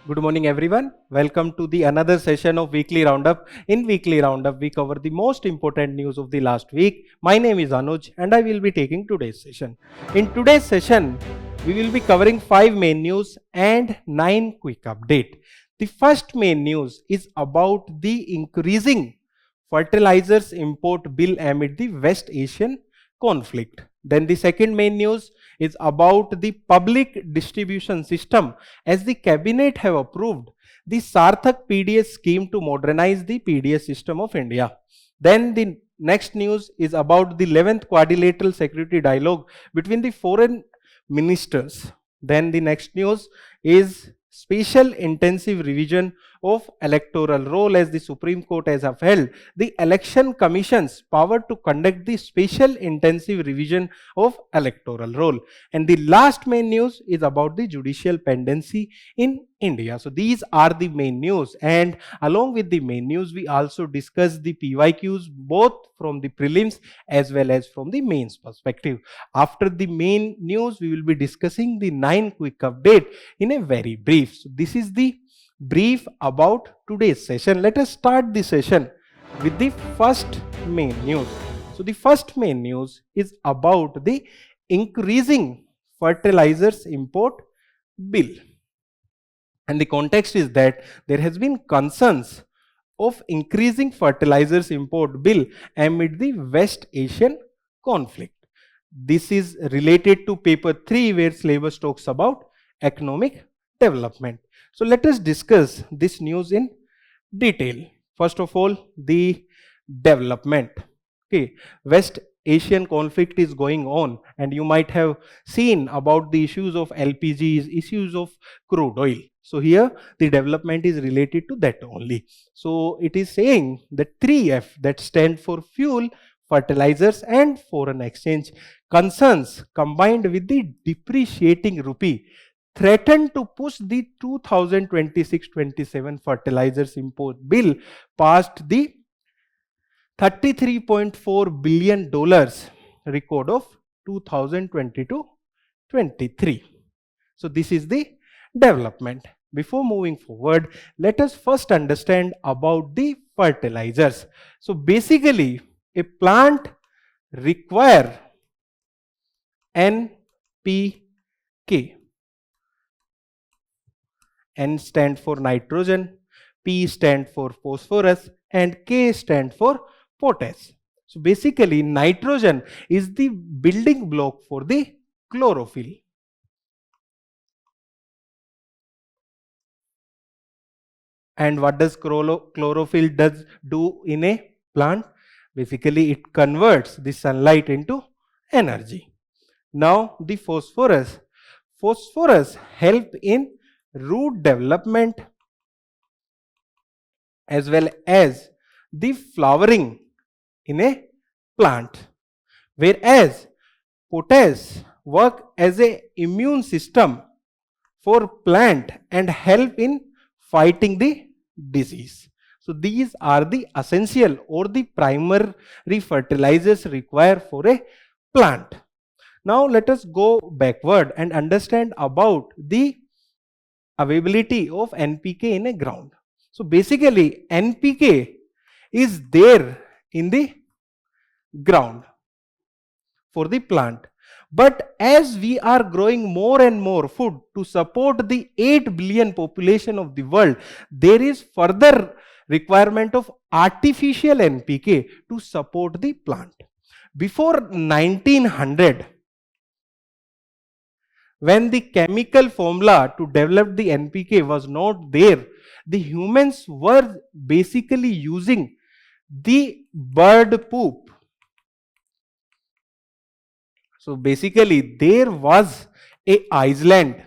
Good morning everyone. Welcome to the another session of Weekly Roundup. In Weekly Roundup, we cover the most important news of the last week. My name is Anuj and I will be taking today's session. In today's session, we will be covering 5 main news and 9 quick update. The first main news is about the increasing fertilizers import bill amid the West Asian conflict. Then the second main news is about the public distribution system, as the cabinet have approved the SARTHAK-PDS scheme to modernize the PDS system of India. Then the next news is about the 11th Quadrilateral security dialogue between the foreign ministers. Then the next news is special intensive revision of electoral roll, as the Supreme Court has upheld the Election Commission's power to conduct the special intensive revision of electoral roll. And the last main news is about the judicial pendency in India. So these are the main news, and along with the main news we also discuss the PYQs both from the prelims as well as from the mains perspective. After the main news we will be discussing the 9 quick update in a very brief. So this is the brief about today's session. Let us start the session with the first main news. So the first main news is about the increasing fertilizers import bill. And the context is that there has been concerns of increasing fertilizers import bill amid the West Asian conflict. This is related to paper 3 where syllabus talks about economic development. So let us discuss this news in detail. First of all, the development. Okay, West Asian conflict is going on, and you might have seen about the issues of LPGs, issues of crude oil. So here the development is related to that only. So it is saying that 3F, that stand for fuel, fertilizers and foreign exchange concerns, combined with the depreciating rupee, threatened to push the 2026-27 fertilizers import bill past the $33.4 billion record of 2022-23. So this is the development. Before moving forward, let us first understand about the fertilizers. So basically, a plant require NPK. N stand for nitrogen, P stand for phosphorus and K stand for potash. So basically nitrogen is the building block for the chlorophyll. And what does chlorophyll do in a plant? Basically it converts the sunlight into energy. Now the phosphorus help in root development as well as the flowering in a plant, whereas potash work as a immune system for plant and help in fighting the disease. So these are the essential or the primary fertilizers required for a plant. Now let us go backward and understand about the availability of NPK in a ground. So basically NPK is there in the ground for the plant, but as we are growing more and more food to support the 8 billion population of the world, there is further requirement of artificial NPK to support the plant. Before 1900, when the chemical formula to develop the NPK was not there, the humans were basically using the bird poop. So basically there was a island,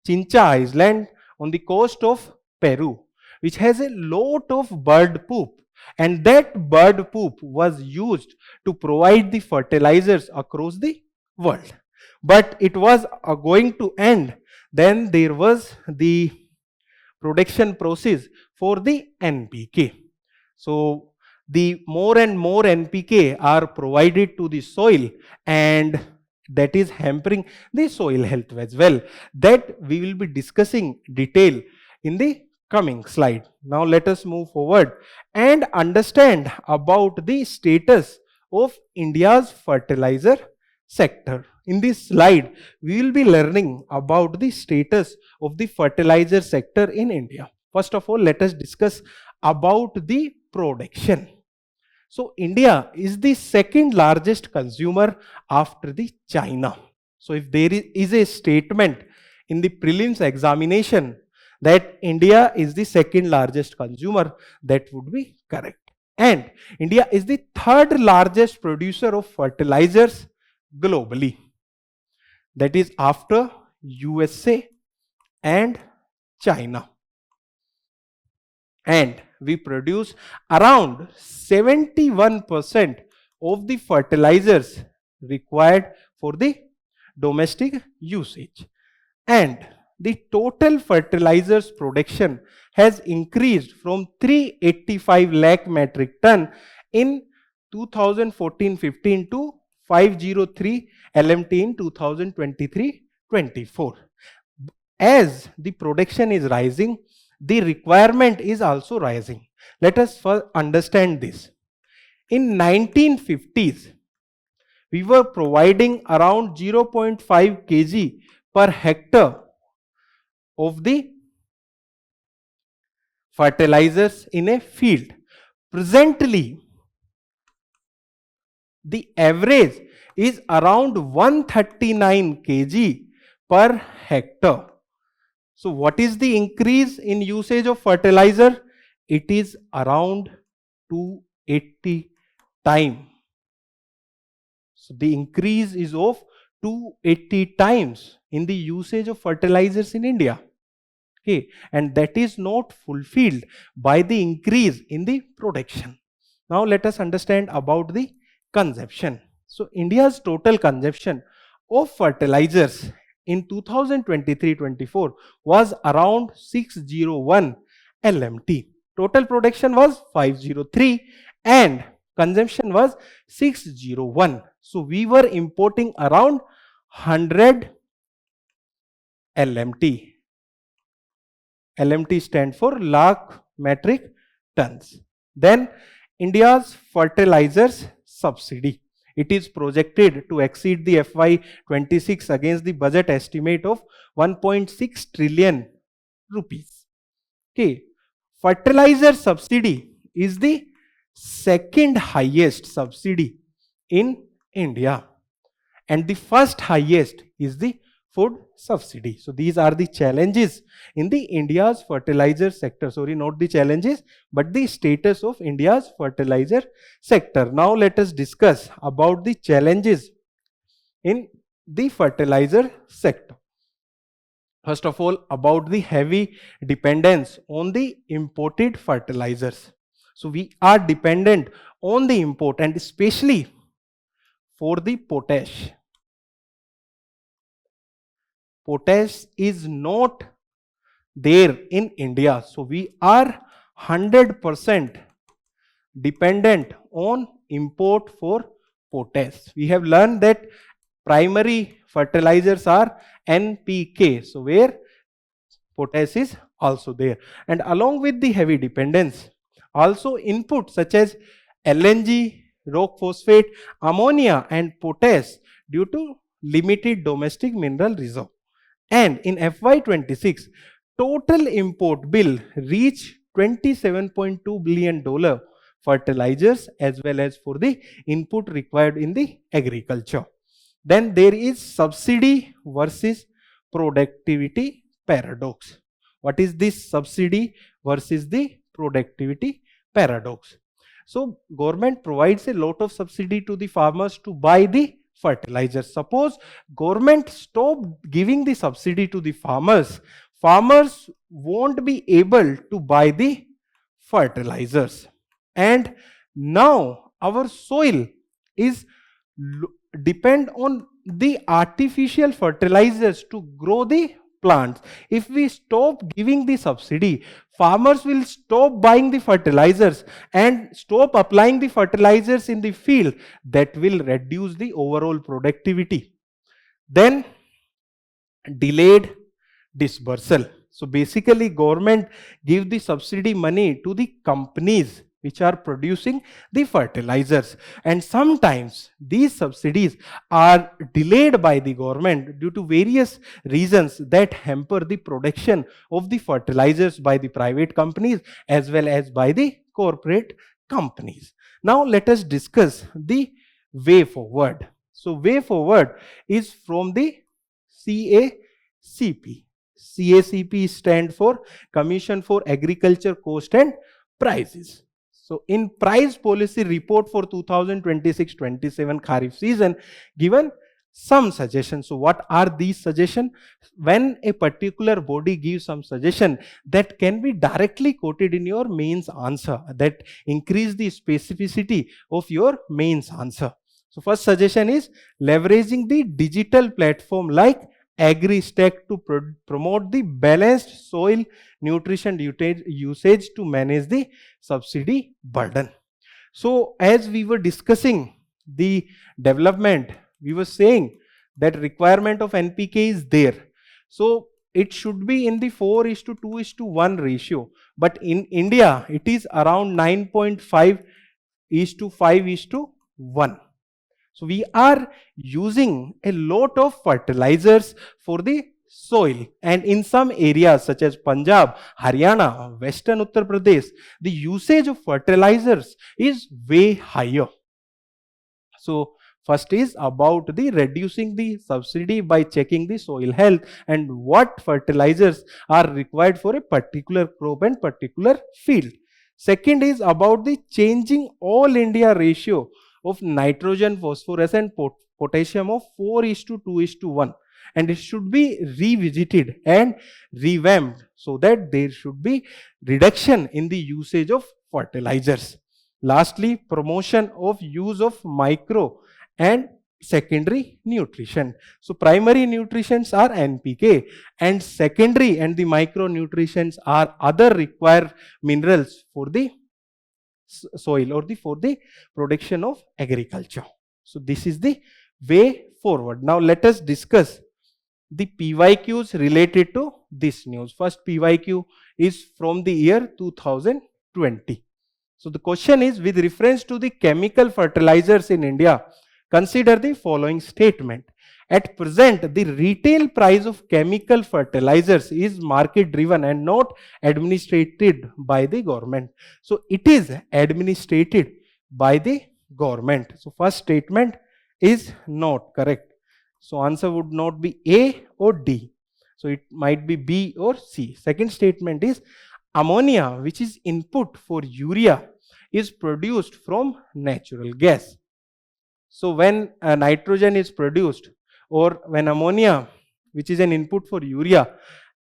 Chincha Island, on the coast of Peru, which has a lot of bird poop, and that bird poop was used to provide the fertilizers across the world. But it was going to end. Then there was the production process for the NPK. So the more and more NPK are provided to the soil, and that is hampering the soil health as well. That we will be discussing detail in the coming slide. Now let us move forward and understand about the status of India's fertilizer sector. In this slide, we will be learning about the status of the fertilizer sector in India. First of all, let us discuss about the production. So India is the second largest consumer after the China. So if there is a statement in the prelims examination that India is the second largest consumer, that would be correct. And India is the third largest producer of fertilizers globally. That is after USA and China. And we produce around 71% of the fertilizers required for the domestic usage. And the total fertilizers production has increased from 385 lakh metric ton in 2014-15 to 503 LMT in 2023-24. As the production is rising, the requirement is also rising. Let us first understand this. In 1950s, we were providing around 0.5 kg per hectare of the fertilizers in a field. Presently, the average is around 139 kg per hectare. So what is the increase in usage of fertilizer? It is around 280 times. So the increase is of 280 times in the usage of fertilizers in India. Okay, and that is not fulfilled by the increase in the production. Now let us understand about the consumption. So India's total consumption of fertilizers in 2023-24 was around 601 LMT. Total production was 503 and consumption was 601. So we were importing around 100 LMT. LMT stands for lakh metric tons. Then India's fertilizers subsidy. It is projected to exceed the FY26 against the budget estimate of 1.6 trillion rupees. Okay, fertilizer subsidy is the second highest subsidy in India, and the first highest is the food subsidy. So these are the challenges in the India's fertilizer sector. Sorry, not the challenges, but the status of India's fertilizer sector. Now let us discuss about the challenges in the fertilizer sector. First of all, about the heavy dependence on the imported fertilizers. So we are dependent on the import, and especially for the potash. Potash is not there in India. So we are 100% dependent on import for potash. We have learned that primary fertilizers are NPK. So where potash is also there. And along with the heavy dependence, also inputs such as LNG, rock phosphate, ammonia and potash due to limited domestic mineral reserve. And in FY26, total import bill reached $27.2 billion fertilizers as well as for the input required in the agriculture. Then there is subsidy versus productivity paradox. What is this subsidy versus the productivity paradox? So government provides a lot of subsidy to the farmers to buy the fertilizer. Suppose government stop giving the subsidy to the farmers, farmers won't be able to buy the fertilizers. And now our soil is depend on the artificial fertilizers to grow the plants. If we stop giving the subsidy, farmers will stop buying the fertilizers and stop applying the fertilizers in the field. That will reduce the overall productivity. Then delayed dispersal. So basically government give the subsidy money to the companies which are producing the fertilizers, and sometimes these subsidies are delayed by the government due to various reasons that hamper the production of the fertilizers by the private companies as well as by the corporate companies. Now let us discuss the way forward. So way forward is from the CACP. CACP stand for Commission for Agriculture Cost and Prices. So in price policy report for 2026-27 Kharif season, given some suggestions. So what are these suggestions? When a particular body gives some suggestion that can be directly quoted in your mains answer, that increase the specificity of your mains answer. So first suggestion is leveraging the digital platform like AgriStack to promote the balanced soil nutrition usage to manage the subsidy burden. So as we were discussing the development, we were saying that requirement of NPK is there. So it should be in the 4:2:1 ratio. But in India, it is around 9.5:5:1. So we are using a lot of fertilizers for the soil, and in some areas such as Punjab, Haryana, Western Uttar Pradesh, the usage of fertilizers is way higher. So first is about the reducing the subsidy by checking the soil health and what fertilizers are required for a particular crop and particular field. Second is about the changing all India ratio of nitrogen, phosphorus and potassium of 4:2:1, and it should be revisited and revamped so that there should be reduction in the usage of fertilizers. Lastly, promotion of use of micro and secondary nutrition. So primary nutrients are NPK, and secondary and the micronutrients are other required minerals for the soil or for the production of agriculture. So this is the way forward. Now let us discuss the PYQs related to this news. First PYQ is from the year 2020. So the question is, with reference to the chemical fertilizers in India, consider the following statement. At present, the retail price of chemical fertilizers is market driven and not administrated by the government. So it is administrated by the government. So first statement is not correct. So answer would not be A or D. So it might be B or C. Second statement is ammonia, which is input for urea, is produced from natural gas. So when nitrogen is produced, or when ammonia, which is an input for urea,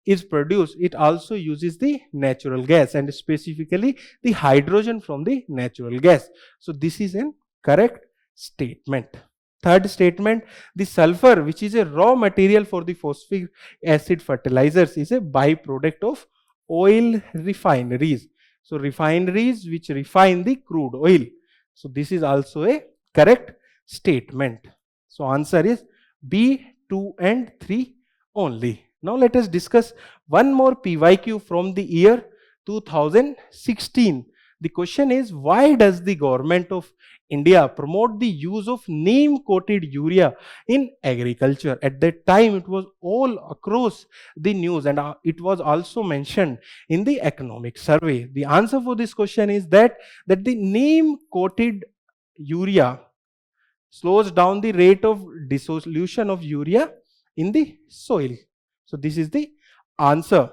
is produced, it also uses the natural gas, and specifically the hydrogen from the natural gas. So this is an correct statement. Third statement, the sulfur, which is a raw material for the phosphoric acid fertilizers, is a byproduct of oil refineries. So refineries which refine the crude oil. So this is also a correct statement. So answer is B, 2 and 3 only. Now let us discuss one more PYQ from the year 2016. The question is, why does the government of India promote the use of neem coated urea in agriculture? At that time it was all across the news, and it was also mentioned in the economic survey. The answer for this question is that the neem coated urea slows down the rate of dissolution of urea in the soil. So this is the answer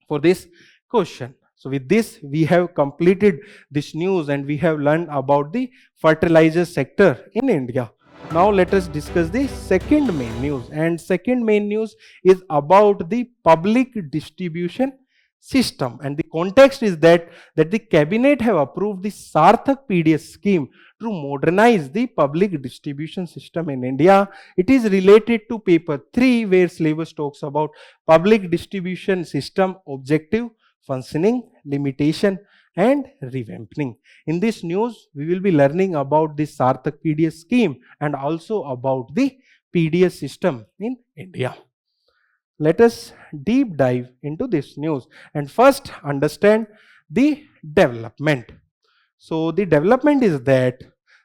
for this question. So with this, we have completed this news and we have learned about the fertilizer sector in India. Now let us discuss the second main news, and second main news is about the public distribution system, and the context is that the cabinet have approved the SARTHAK-PDS scheme to modernize the public distribution system in India. It is related to paper 3, where syllabus talks about public distribution system objective, functioning, limitation and revamping. In this news, we will be learning about the SARTHAK-PDS scheme and also about the PDS system in India. Let us deep dive into this news and first understand the development. So the development is that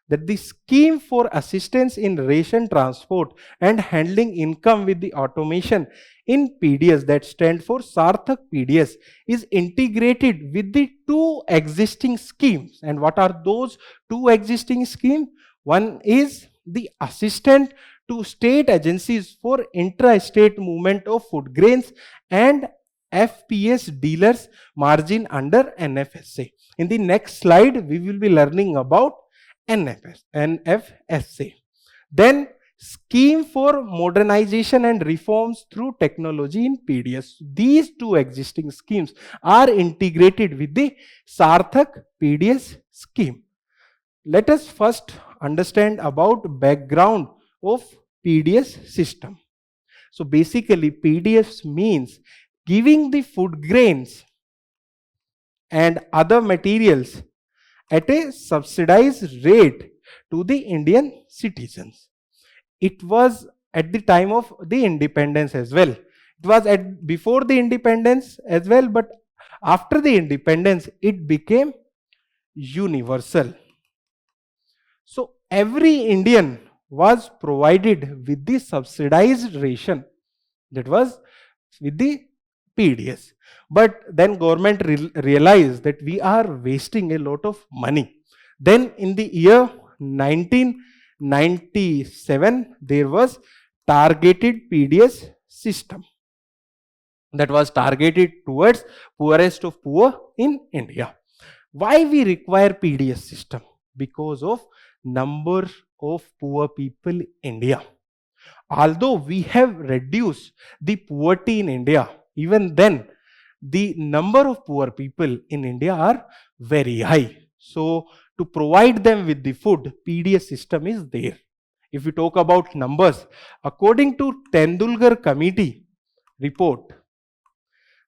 the scheme for assistance in ration transport and handling income with the automation in PDS, that stand for SARTHAK-PDS, is integrated with the two existing schemes. And what are those two existing schemes? One is the assistant to state agencies for intra-state movement of food grains and FPS dealers margin under NFSA. In the next slide, we will be learning about NFSA. Then scheme for modernization and reforms through technology in PDS. These two existing schemes are integrated with the SARTHAK-PDS scheme. Let us first understand about background of PDS system. So basically PDS means giving the food grains and other materials at a subsidized rate to the Indian citizens. It was at the time of the independence as well. It was before the independence as well, but after the independence it became universal. So every Indian was provided with the subsidized ration, that was with the PDS. But then government realized that we are wasting a lot of money. Then in the year 1997, there was targeted PDS system that was targeted towards poorest of poor in India. Why we require PDS system? Because of number of poor people in India. Although we have reduced the poverty in India, even then the number of poor people in India are very high. So to provide them with the food, PDS system is there. If we talk about numbers, according to Tendulkar Committee report,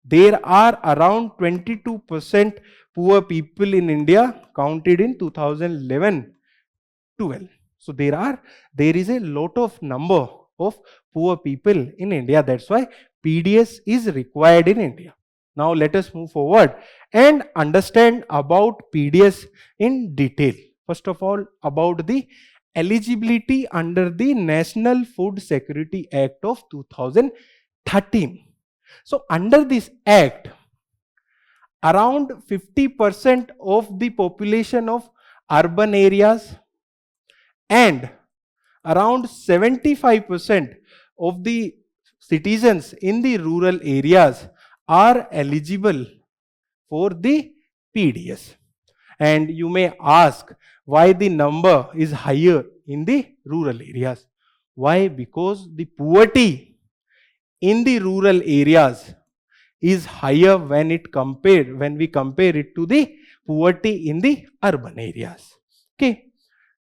there are around 22% poor people in India counted in 2011-12. So there is a lot of number of poor people in India. That's why PDS is required in India. Now let us move forward and understand about PDS in detail. First of all, about the eligibility under the National Food Security Act of 2013. So under this act, around 50% of the population of urban areas and around 75% of the citizens in the rural areas are eligible for the PDS. And you may ask why the number is higher in the rural areas. Why? Because the poverty in the rural areas is higher when we compare it to the poverty in the urban areas. Okay.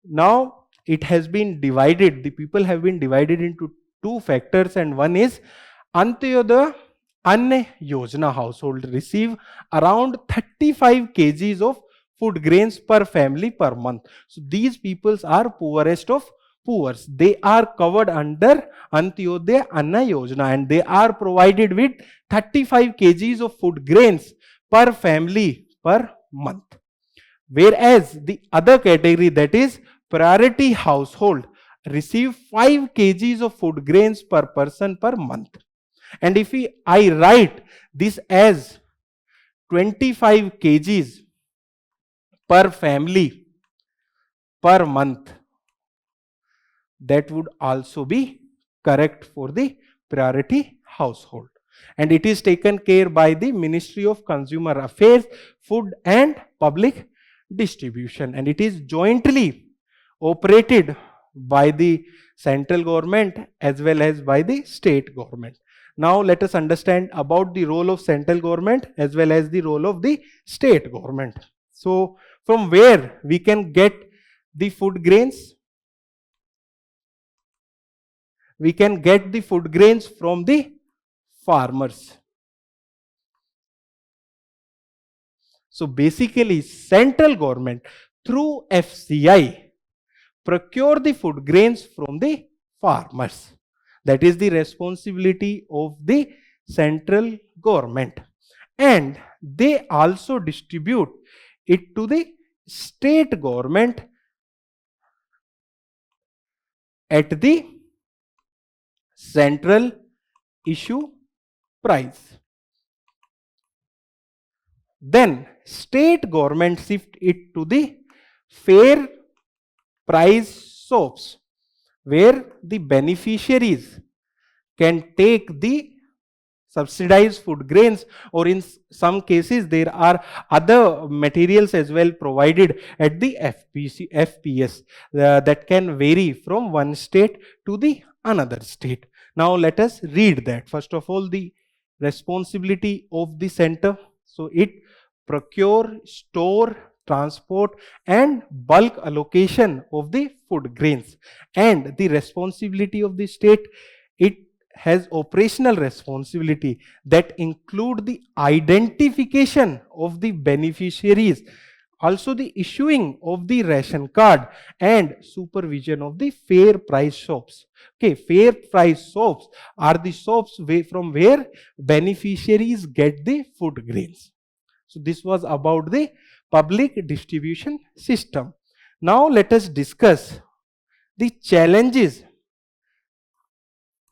Now it has been divided, the people have been divided into two factors, and one is Antyodaya Anna Yojana household receive around 35 kgs of food grains per family per month. So these peoples are poorest of poor. They are covered under Antyodaya Anna Yojana and they are provided with 35 kgs of food grains per family per month. Whereas the other category, that is priority household, receive 5 kgs of food grains per person per month. And if I write this as 25 kgs per family per month, that would also be correct for the priority household. And it is taken care by the Ministry of Consumer Affairs, Food and Public Distribution, and it is jointly operated by the central government as well as by the state government. Now let us understand about the role of central government as well as the role of the state government. So from where we can get the food grains? We can get the food grains from the farmers. So basically central government through FCI procure the food grains from the farmers. That is the responsibility of the central government. And they also distribute it to the state government at the central issue price. Then state government shift it to the fair price shops, where the beneficiaries can take the subsidized food grains, or in some cases there are other materials as well provided at the FPS that can vary from one state to the another state. Now let us read that. First of all, the responsibility of the center. So it procure, store, transport and bulk allocation of the food grains. And the responsibility of the state, it has operational responsibility that include the identification of the beneficiaries, also the issuing of the ration card and supervision of the fair price shops. Okay, fair price shops are the shops from where beneficiaries get the food grains. So this was about the public distribution system. Now let us discuss the challenges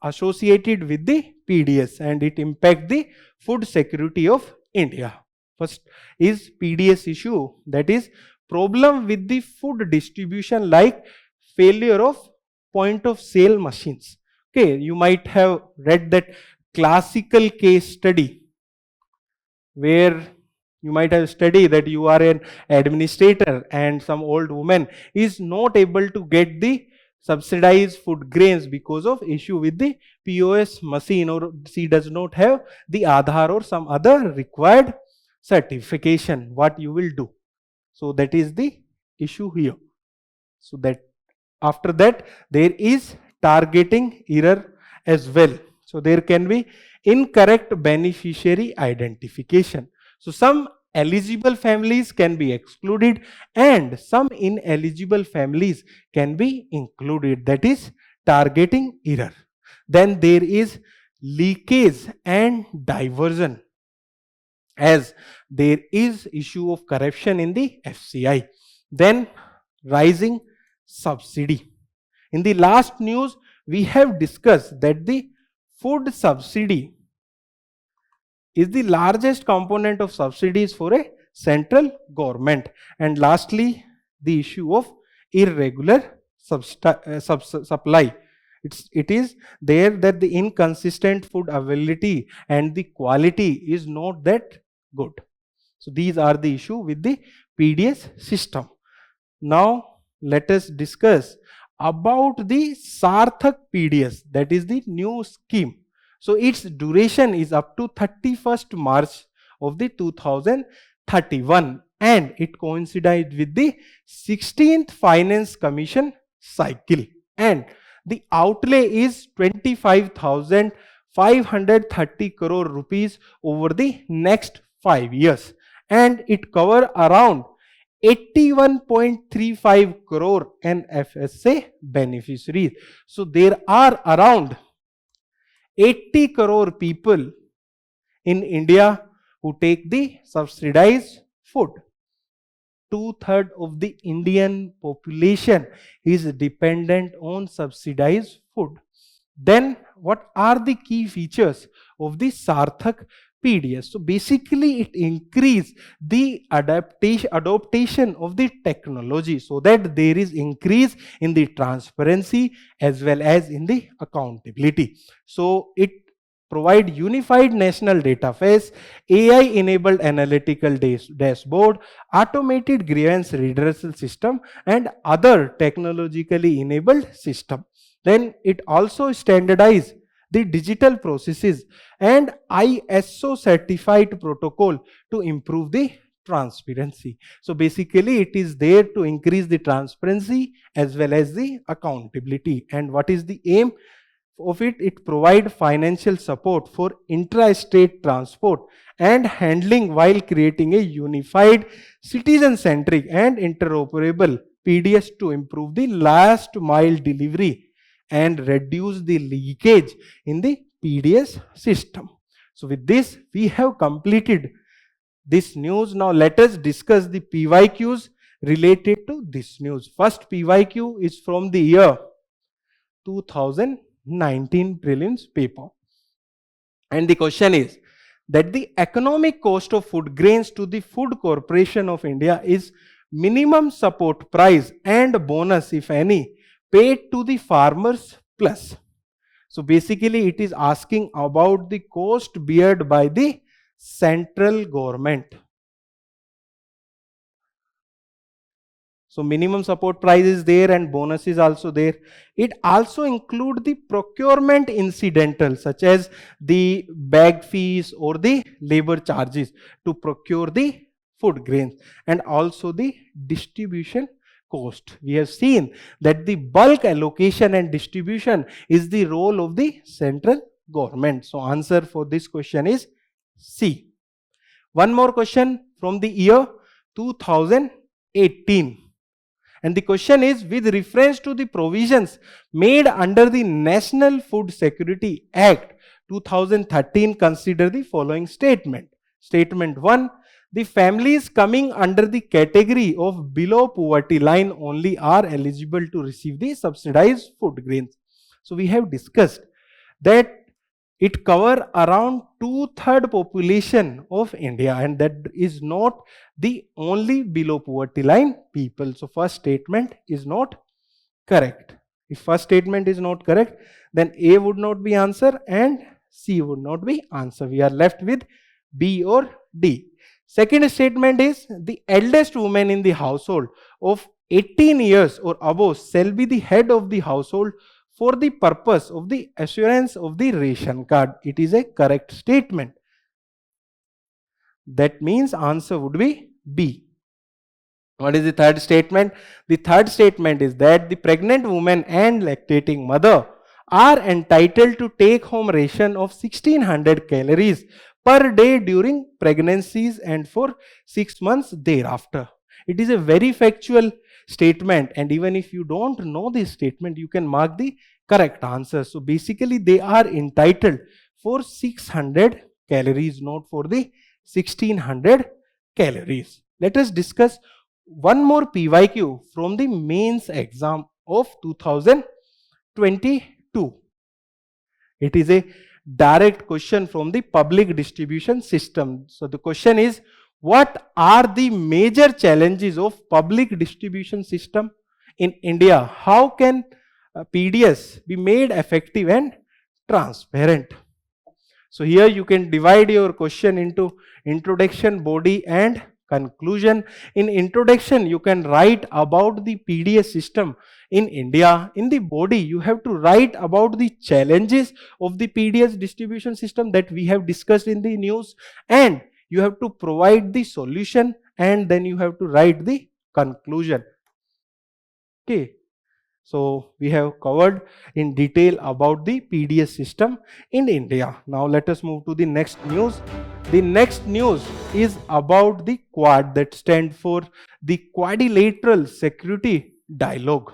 associated with the PDS and it impact the food security of India. First is PDS issue, that is problem with the food distribution like failure of point of sale machines. Okay, you might have read that classical case study where you might have studied that you are an administrator and some old woman is not able to get the subsidized food grains because of issue with the POS machine, or she does not have the Aadhaar or some other required certification. What you will do? So that is the issue here. So that after that there is targeting error as well. So there can be incorrect beneficiary identification. So some eligible families can be excluded and some ineligible families can be included. That is targeting error. Then there is leakage and diversion, as there is issue of corruption in the FCI. Then rising subsidy. In the last news, we have discussed that the food subsidy is the largest component of subsidies for a central government. And lastly, the issue of irregular supply. It is there that the inconsistent food availability and the quality is not that good. So these are the issue with the PDS system. Now let us discuss about the SARTHAK-PDS, that is the new scheme. So its duration is up to 31st March of the 2031 and it coincides with the 16th Finance Commission cycle, and the outlay is 25,530 crore rupees over the next 5 years, and it cover around 81.35 crore NFSA beneficiaries. So there are around 80 crore people in India who take the subsidized food. 2/3 of the Indian population is dependent on subsidized food. Then what are the key features of the SARTHAK-PDS? So basically it increase the adaptation of the technology so that there is increase in the transparency as well as in the accountability. So it provide unified national database, AI enabled analytical dashboard, automated grievance redressal system and other technologically enabled system. Then it also standardize the digital processes and ISO certified protocol to improve the transparency. So basically it is there to increase the transparency as well as the accountability. And what is the aim of it? It provide financial support for intra-state transport and handling while creating a unified, citizen-centric and interoperable PDS to improve the last mile delivery and reduce the leakage in the PDS system. So with this, we have completed this news. Now let us discuss the PYQs related to this news. First PYQ is from the year 2019 prelims paper. And the question is that the economic cost of food grains to the Food Corporation of India is minimum support price and bonus, if any, paid to the farmers plus. So basically it is asking about the cost beared by the central government. So minimum support price is there and bonus is also there. It also includes the procurement incidental such as the bag fees or the labor charges to procure the food grains, and also the distribution cost. We have seen that the bulk allocation and distribution is the role of the central government. So answer for this question is C. One more question from the year 2018. And the question is, with reference to the provisions made under the National Food Security Act 2013, consider the following statement. Statement 1. The families coming under the category of below poverty line only are eligible to receive the subsidized food grains. So we have discussed that it covers around 2/3 population of India, and that is not the only below poverty line people. So first statement is not correct. If first statement is not correct, then A would not be answer and C would not be answer. We are left with B or D. Second statement is the eldest woman in the household of 18 years or above shall be the head of the household for the purpose of the assurance of the ration card. It is a correct statement. That means answer would be B. What is the third statement? The third statement is that the pregnant woman and lactating mother are entitled to take home ration of 1600 calories per day during pregnancies and for 6 months thereafter. It is a very factual statement, and even if you don't know this statement, you can mark the correct answer. So basically they are entitled for 600 calories, not for the 1600 calories. Let us discuss one more PYQ from the mains exam of 2022. It is a direct question from the public distribution system. So the question is, what are the major challenges of public distribution system in India? How can PDS be made effective and transparent? So here you can divide your question into introduction, body and conclusion. In introduction, you can write about the PDS system in India. In the body, you have to write about the challenges of the PDS distribution system that we have discussed in the news, and you have to provide the solution, and then you have to write the conclusion. Okay. So we have covered in detail about the PDS system in India. Now let us move to the next news. The next news is about the Quad, that stands for the Quadrilateral Security Dialogue.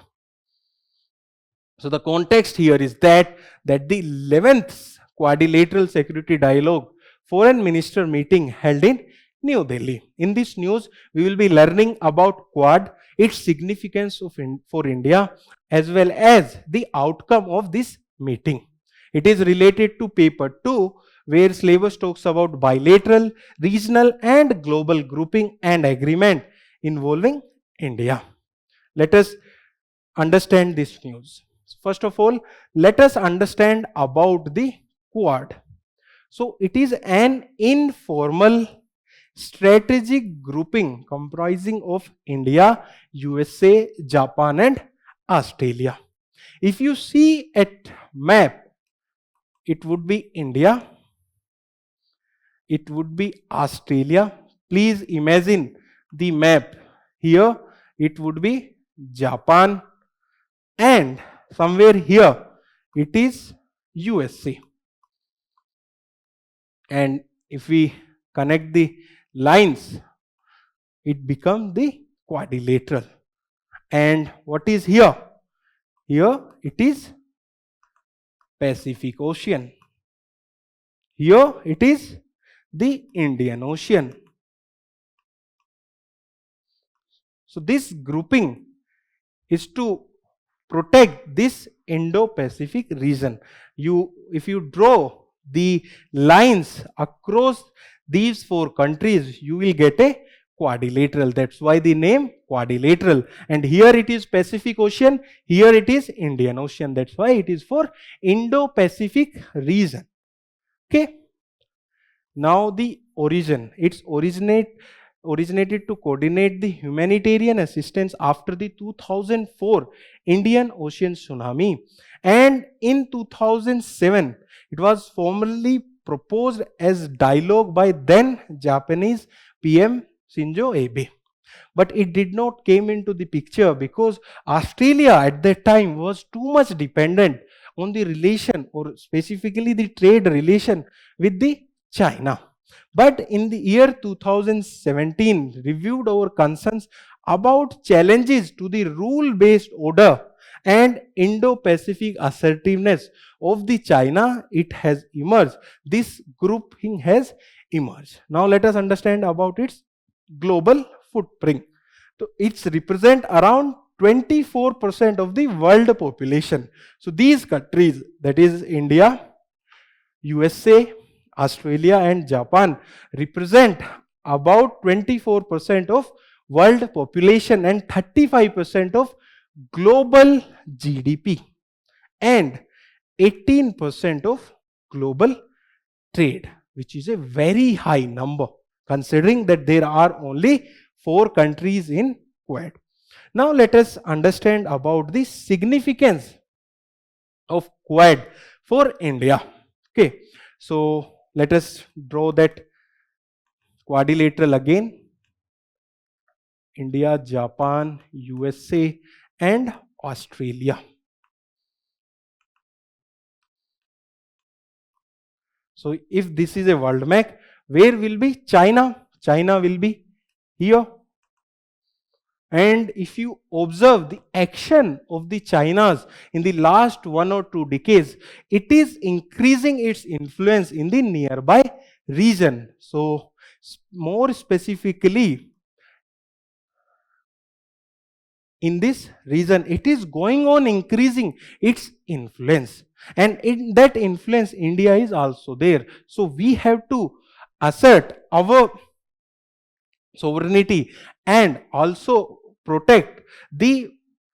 So the context here is that the 11th Quadrilateral Security Dialogue Foreign Minister meeting held in New Delhi. In this news, we will be learning about Quad, its significance for India, as well as the outcome of this meeting. It is related to paper 2, where syllabus talks about bilateral, regional and global grouping and agreement involving India. Let us understand this news. First of all, let us understand about the Quad. So it is an informal strategic grouping comprising of India, USA, Japan and Australia. If you see at map, it would be India, it would be Australia. Please imagine the map. Here it would be Japan, and somewhere here it is USA. And if we connect the lines, it becomes the quadrilateral. And what is here? Here it is Pacific Ocean. Here it is the Indian Ocean. So this grouping is to protect this Indo-Pacific region. If you draw the lines across these four countries, you will get a quadrilateral. That's why the name quadrilateral. And here it is Pacific Ocean, here it is Indian Ocean. That's why it is for Indo-Pacific region. Okay. Now the origin, originated to coordinate the humanitarian assistance after the 2004 Indian Ocean tsunami, and in 2007 it was formally proposed as dialogue by then Japanese PM Shinzo Abe. But it did not came into the picture because Australia at that time was too much dependent on the relation, or specifically the trade relation with the China. But in the year 2017, reviewed our concerns about challenges to the rule-based order and Indo-Pacific assertiveness of the China, it has emerged. This grouping has emerged. Now let us understand about its global footprint. So it's represent around 24% of the world population. So these countries, that is India, USA, Australia and Japan, represent about 24% of world population and 35% of global GDP and 18% of global trade, which is a very high number considering that there are only 4 countries in Quad. Now let us understand about the significance of Quad for India. Okay, so let us draw that quadrilateral again. India, Japan, USA and Australia. So if this is a world map, where will be China? China will be here. And if you observe the action of the Chinas in the last 1 or 2 decades, it is increasing its influence in the nearby region. So more specifically, in this region, it is going on increasing its influence. And in that influence, India is also there. So we have to assert our sovereignty and also protect the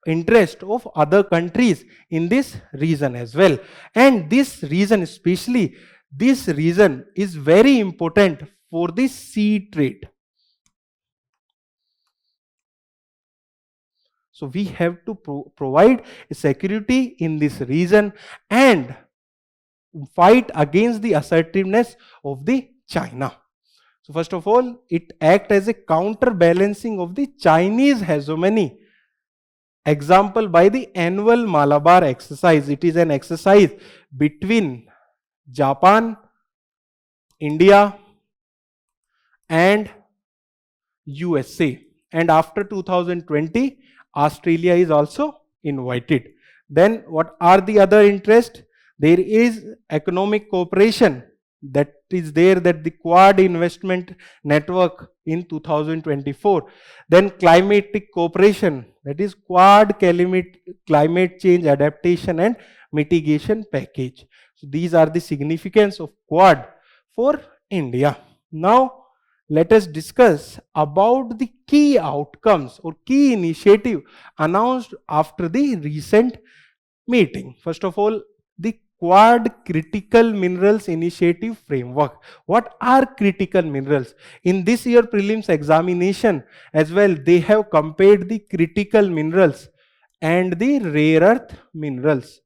interest of other countries in this region as well. And this region, especially this region, is very important for the sea trade. So we have to provide security in this region and fight against the assertiveness of the China. So first of all, it acts as a counterbalancing of the Chinese hegemony. Example by the annual Malabar exercise. It is an exercise between Japan, India and USA. And after 2020, Australia is also invited. Then what are the other interests? There is economic cooperation that is there, that the Quad investment network in 2024. Then climatic cooperation, that is Quad climate change adaptation and mitigation package. So these are the significance of Quad for India. Now let us discuss about the key outcomes or key initiative announced after the recent meeting. First of all, the Quad Critical Minerals Initiative Framework. What are critical minerals? In this year prelims examination as well, they have compared the critical minerals and the rare earth minerals.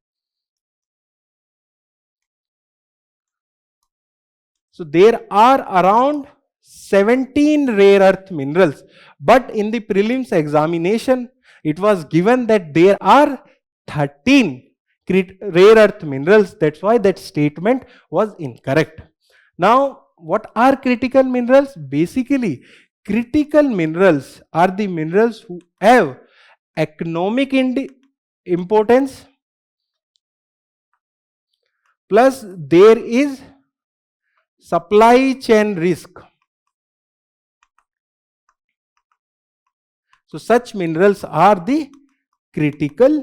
So there are around 17 rare earth minerals, but in the prelims examination, it was given that there are 13 rare earth minerals. That's why that statement was incorrect. Now, what are critical minerals? Basically, critical minerals are the minerals who have economic importance, plus there is supply chain risk. So such minerals are the critical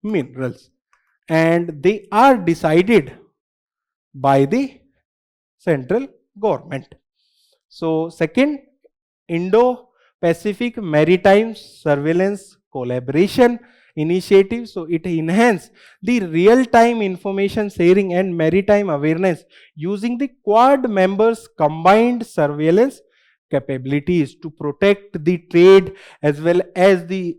minerals and they are decided by the central government. So second, Indo-Pacific Maritime Surveillance Collaboration Initiative. So it enhances the real-time information sharing and maritime awareness using the Quad members' combined surveillance capabilities to protect the trade as well as the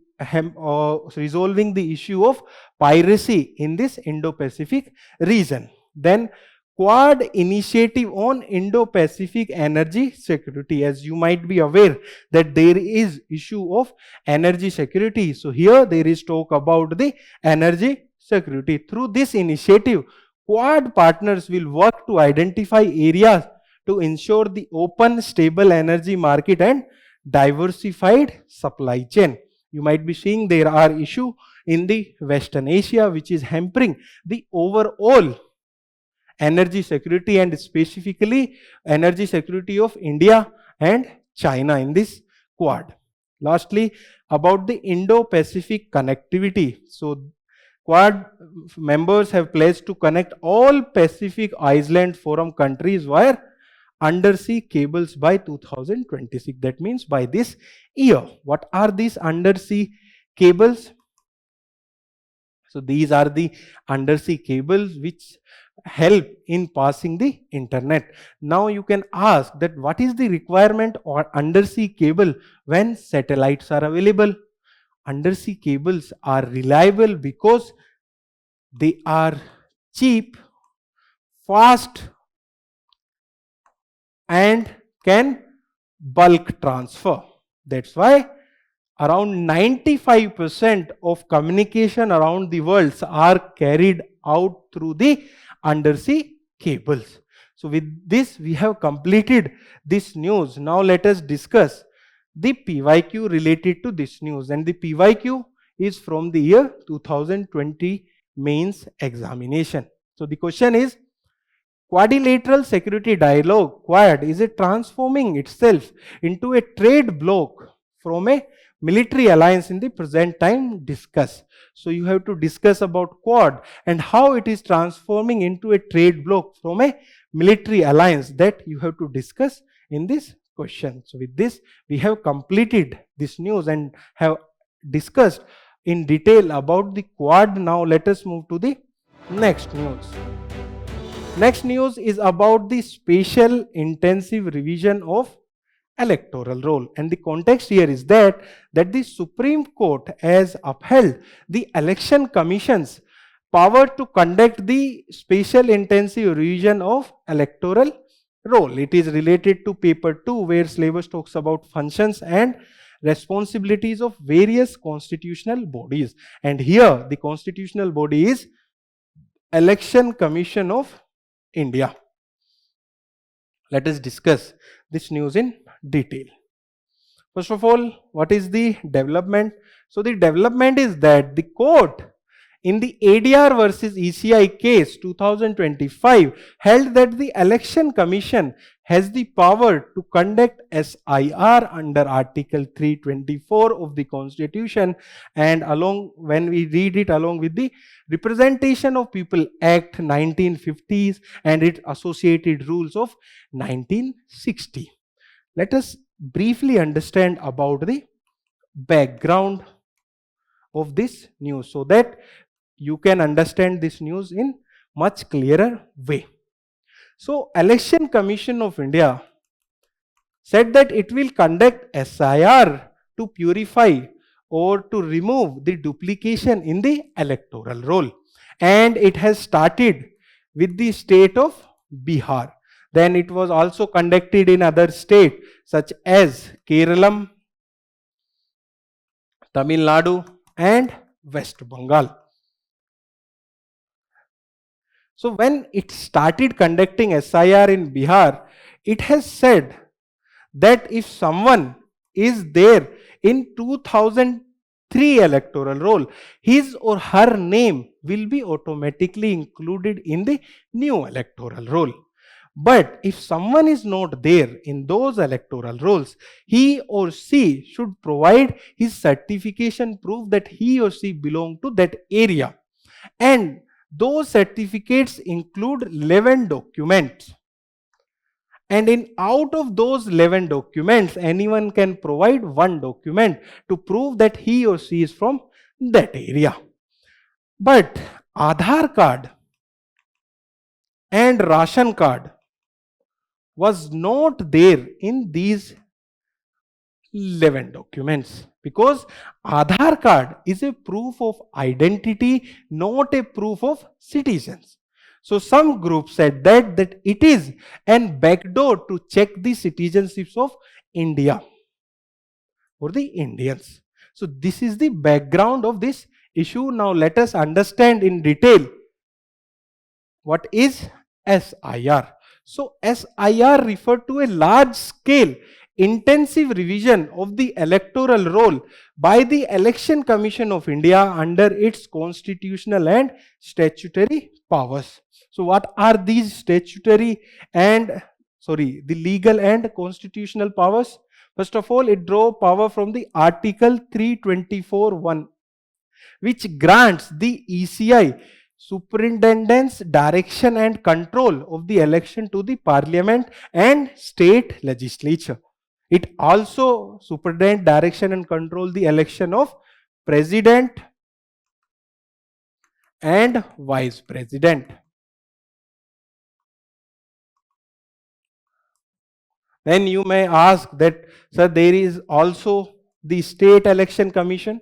resolving the issue of piracy in this Indo-Pacific region. Then Quad initiative on Indo-Pacific energy security. As you might be aware that there is issue of energy security. So here there is talk about the energy security. Through this initiative, Quad partners will work to identify areas to ensure the open, stable energy market and diversified supply chain. You might be seeing there are issues in the Western Asia which is hampering the overall energy security and specifically energy security of India and China in this Quad. Lastly, about the Indo-Pacific connectivity. So Quad members have pledged to connect all Pacific Island Forum countries via undersea cables by 2026. That means by this year. What are these undersea cables? So these are the undersea cables which help in passing the internet. Now you can ask that what is the requirement or undersea cable when satellites are available? Undersea cables are reliable because they are cheap, fast and can bulk transfer. That's why around 95% of communication around the world are carried out through the undersea cables. So with this we have completed this news. Now let us discuss the PYQ related to this news, and the PYQ is from the year 2020 mains examination. So the question is, Quadrilateral security dialogue, Quad, is it transforming itself into a trade bloc from a military alliance in the present time? Discuss. So you have to discuss about Quad and how it is transforming into a trade bloc from a military alliance, that you have to discuss in this question. So with this we have completed this news and have discussed in detail about the Quad. Now let us move to the next news. Next news is about the special intensive revision of electoral roll, and the context here is that the Supreme Court has upheld the Election Commission's power to conduct the special intensive revision of electoral roll. It is related to paper 2 where syllabus talks about functions and responsibilities of various constitutional bodies, and here the constitutional body is Election Commission of India. Let us discuss this news in detail. First of all, what is the development? So the development is that the court in the ADR versus ECI case 2025 held that the Election Commission has the power to conduct SIR under Article 324 of the Constitution, and when we read it along with the Representation of People Act 1950s and its associated rules of 1960. Let us briefly understand about the background of this news so that you can understand this news in much clearer way. So Election Commission of India said that it will conduct SIR to purify or to remove the duplication in the electoral roll, and it has started with the state of Bihar. Then it was also conducted in other states such as Kerala, Tamil Nadu and West Bengal. So when it started conducting SIR in Bihar, it has said that if someone is there in 2003 electoral roll, his or her name will be automatically included in the new electoral roll. But if someone is not there in those electoral rolls, he or she should provide his certification proof that he or she belong to that area. And those certificates include 11 documents. And in out of those 11 documents, anyone can provide one document to prove that he or she is from that area. But Aadhaar card and ration card was not there in these 11 documents, because Aadhaar card is a proof of identity, not a proof of citizens. So some groups said that it is an backdoor to check the citizenships of India or the Indians. So this is the background of this issue. Now let us understand in detail what is SIR. So SIR referred to a large scale intensive revision of the electoral roll by the Election Commission of India under its constitutional and statutory powers. So what are these statutory and the legal and constitutional powers? First of all, it draw power from the Article 324(1), which grants the ECI superintendence, direction and control of the election to the parliament and state legislature. It also superintend, direction and control the election of president and vice president. Then you may ask that, sir, there is also the state election commission.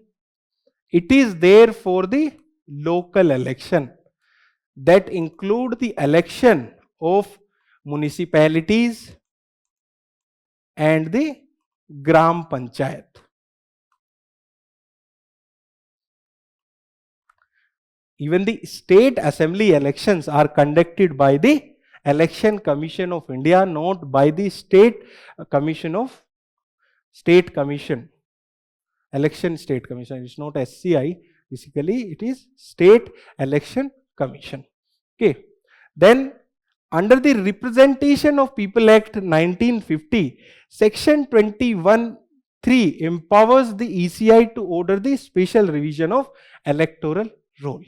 It is there for the local election that include the election of municipalities and the Gram Panchayat. Even the state assembly elections are conducted by the Election Commission of India, not by the State Commission of State Commission. Election State Commission. It's not SCI. Basically, it is State Election Commission. Okay. Then, under the Representation of People Act 1950, Section 21(3) empowers the ECI to order the special revision of electoral roll.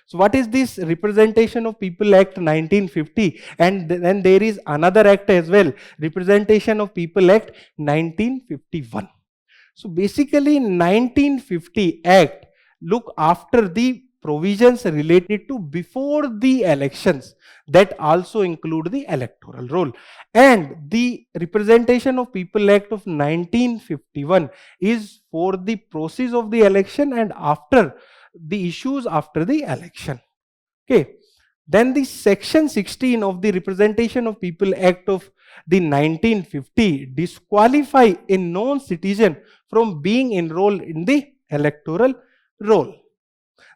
So what is this Representation of People Act 1950? And then there is another act as well, Representation of People Act 1951. So basically 1950 Act look after the provisions related to before the elections that also include the electoral roll. And the Representation of People Act of 1951 is for the process of the election and after the issues after the election. Okay. Then the Section 16 of the Representation of People Act of the 1950 disqualify a non-citizen from being enrolled in the electoral roll.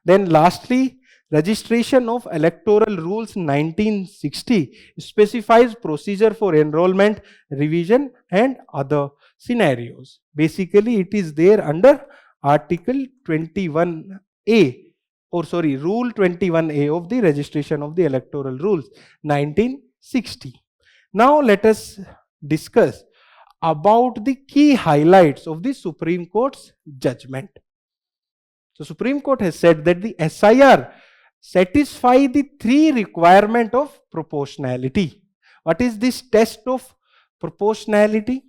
Then lastly, Registration of Electoral Rules 1960 specifies procedure for enrollment, revision and other scenarios. Basically, it is there under Article 21A, Rule 21A of the Registration of the Electoral Rules 1960. Now let us discuss about the key highlights of the Supreme Court's judgment. So Supreme Court has said that the SIR satisfy the three requirements of proportionality. What is this test of proportionality?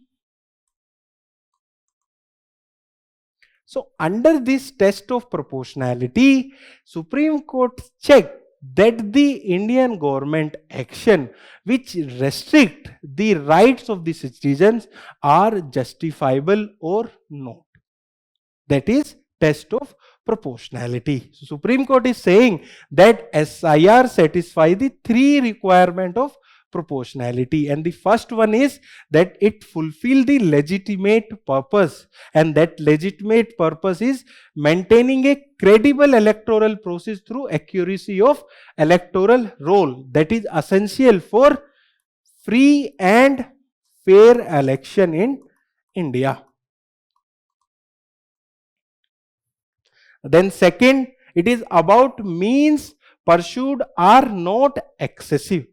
So under this test of proportionality, Supreme Court checked that the Indian government action which restrict the rights of the citizens are justifiable or not. That is test of proportionality. So Supreme Court is saying that SIR satisfy the three requirements of proportionality, and the first one is that it fulfill the legitimate purpose, and that legitimate purpose is maintaining a credible electoral process through accuracy of electoral roll, that is essential for free and fair election in India. Then second, It is about means pursued are not excessive.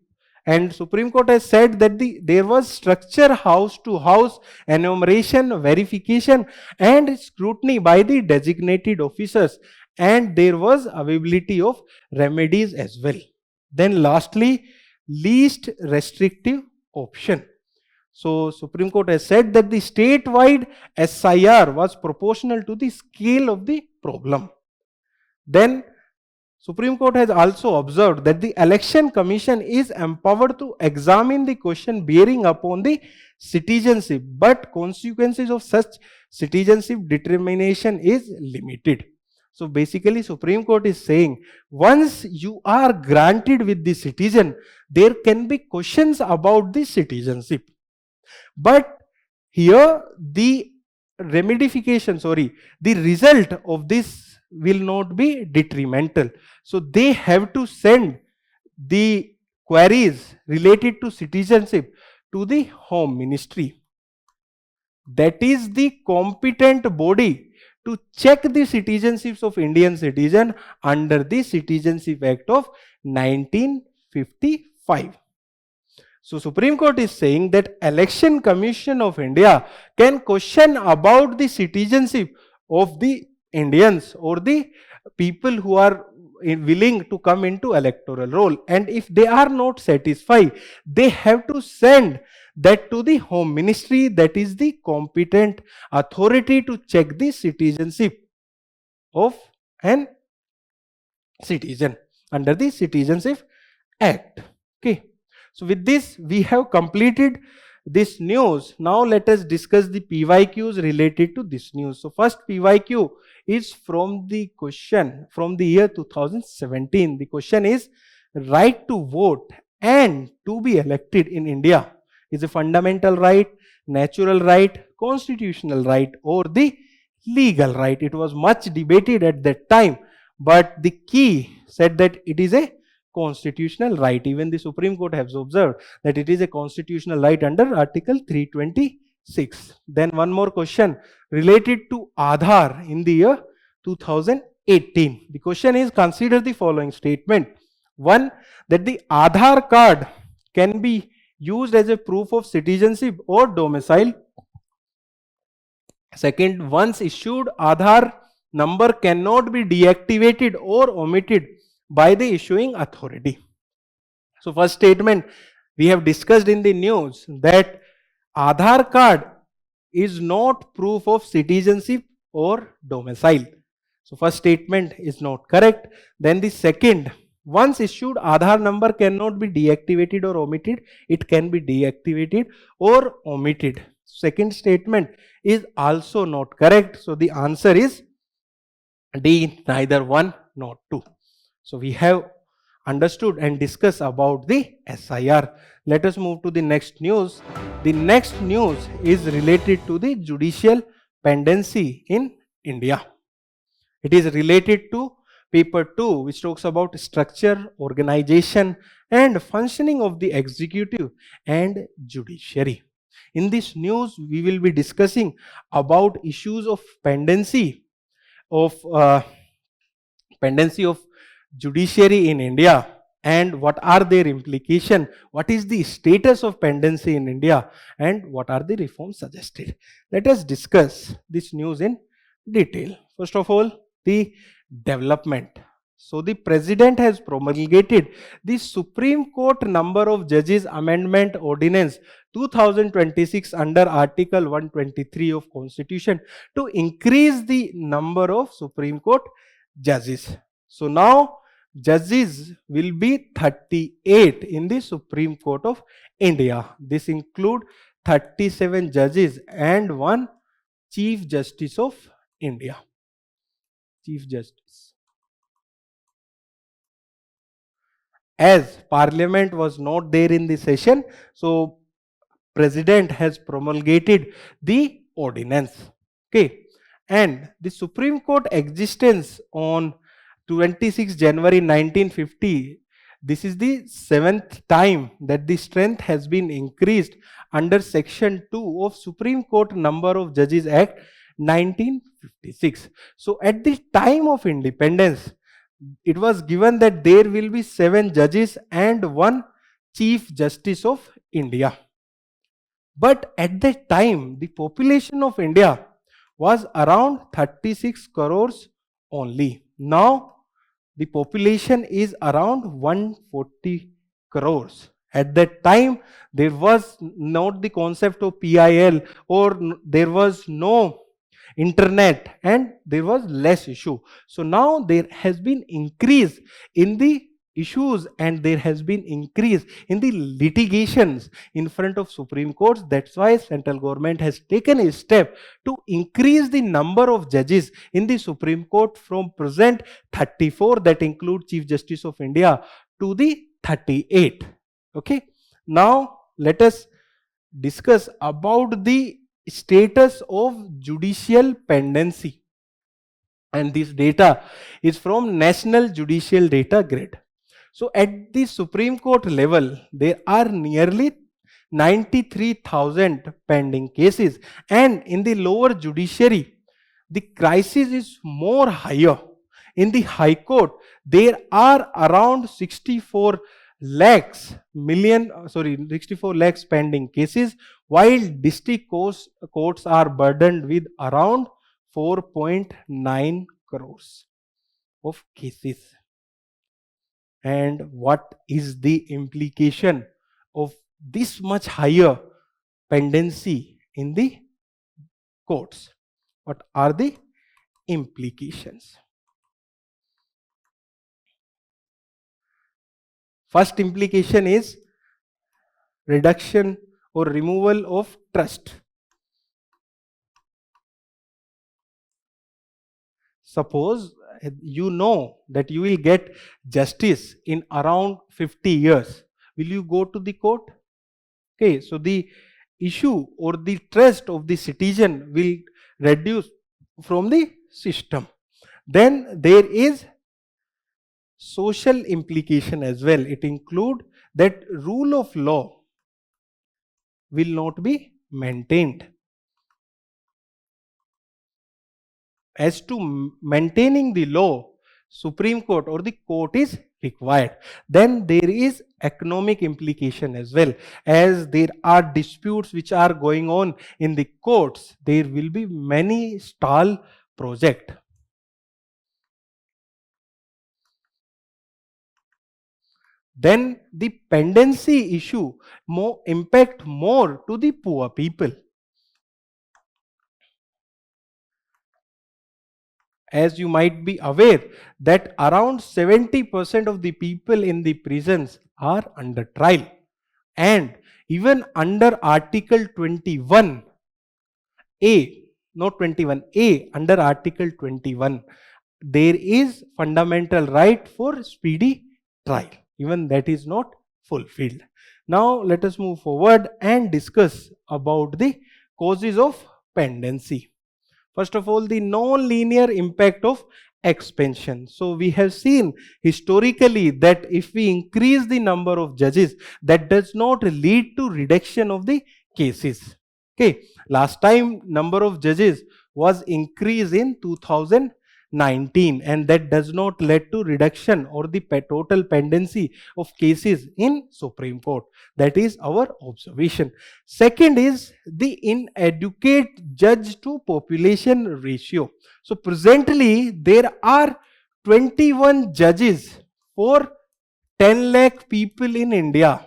And Supreme Court has said that there was structure house to house enumeration, verification and scrutiny by the designated officers, and there was availability of remedies as well. Then lastly, least restrictive option. So Supreme Court has said that the statewide SIR was proportional to the scale of the problem. Then Supreme Court has also observed that the Election Commission is empowered to examine the question bearing upon the citizenship, but consequences of such citizenship determination is limited. So basically Supreme Court is saying, once you are granted with the citizen, there can be questions about the citizenship. But here the the result of this will not be detrimental. So they have to send the queries related to citizenship to the Home Ministry. That is the competent body to check the citizenships of Indian citizen under the Citizenship Act of 1955. So Supreme Court is saying that Election Commission of India can question about the citizenship of the Indians or the people who are willing to come into electoral roll, and if they are not satisfied, they have to send that to the Home Ministry, that is the competent authority to check the citizenship of an citizen under the Citizenship Act. Okay. So with this, we have completed this news. Now let us discuss the PYQs related to this news. So first PYQ is from the question from the year 2017. The question is, right to vote and to be elected in India is a fundamental right, natural right, constitutional right, or the legal right. It was much debated at that time, but the key said that it is a constitutional right. Even the Supreme Court has observed that it is a constitutional right under Article 326. Then one more question related to Aadhaar in the year 2018. The question is, consider the following statement. One, that the Aadhaar card can be used as a proof of citizenship or domicile. Second, once issued Aadhaar number cannot be deactivated or omitted by the issuing authority. So first statement we have discussed in the news that Aadhaar card is not proof of citizenship or domicile. So first statement is not correct. Then the second, once issued Aadhaar number cannot be deactivated or omitted. It can be deactivated or omitted. Second statement is also not correct. So the answer is D, neither 1 nor 2. So we have understood and discussed about the SIR. Let us move to the next news. The next news is related to the judicial pendency in India. It is related to paper 2, which talks about structure, organization and functioning of the executive and judiciary. In this news, we will be discussing about issues of pendency of judiciary in India and what are their implications, what is the status of pendency in India and what are the reforms suggested. Let us discuss this news in detail. First of all, the development. So the President has promulgated the Supreme Court Number of Judges Amendment Ordinance 2026 under Article 123 of Constitution to increase the number of Supreme Court judges. So now judges will be 38 in the Supreme Court of India. This include 37 judges and 1 Chief Justice of India. Chief Justice. As Parliament was not there in the session, so President has promulgated the ordinance. Okay, and the Supreme Court existence on 26 January 1950. This is the 7th time that the strength has been increased under Section 2 of Supreme Court Number of Judges Act 1956. So at the time of independence, it was given that there will be 7 judges and 1 Chief Justice of India. But at that time, the population of India was around 36 crores only. Now, the population is around 140 crores. At that time, there was not the concept of PIL, or there was no internet, and there was less issue. So now there has been increase in the issues, and there has been increase in the litigations in front of Supreme Courts. That's why central government has taken a step to increase the number of judges in the Supreme Court from present 34, that include Chief Justice of India, to the 38. Okay. Now let us discuss about the status of judicial pendency, and this data is from National Judicial Data Grid. So at the Supreme Court level, there are nearly 93,000 pending cases, and in the lower judiciary, the crisis is more higher. In the High Court, there are around 64 lakhs pending cases, while district courts are burdened with around 4.9 crores of cases. And what is the implication of this much higher pendency in the courts? What are the implications? First implication is reduction or removal of trust. Suppose you know that you will get justice in around 50 years. Will you go to the court? Okay, so the issue or the trust of the citizen will reduce from the system. Then there is social implication as well. It includes that rule of law will not be maintained. As to maintaining the law, Supreme Court or the court is required. Then there is economic implication as well. As there are disputes which are going on in the courts, there will be many stall projects. Then the pendency issue impact more to the poor people. As you might be aware that around 70% of the people in the prisons are under trial, and even under Article 21A, not 21A, under Article 21, there is fundamental right for speedy trial. Even that is not fulfilled. Now let us move forward and discuss about the causes of pendency. First of all, the non-linear impact of expansion. So we have seen historically that if we increase the number of judges, that does not lead to reduction of the cases. Okay, last time number of judges was increased in 2019, and that does not lead to reduction or the total pendency of cases in Supreme Court. That is our observation. Second is the inadequate judge to population ratio. So presently there are 21 judges for 10 lakh people in India.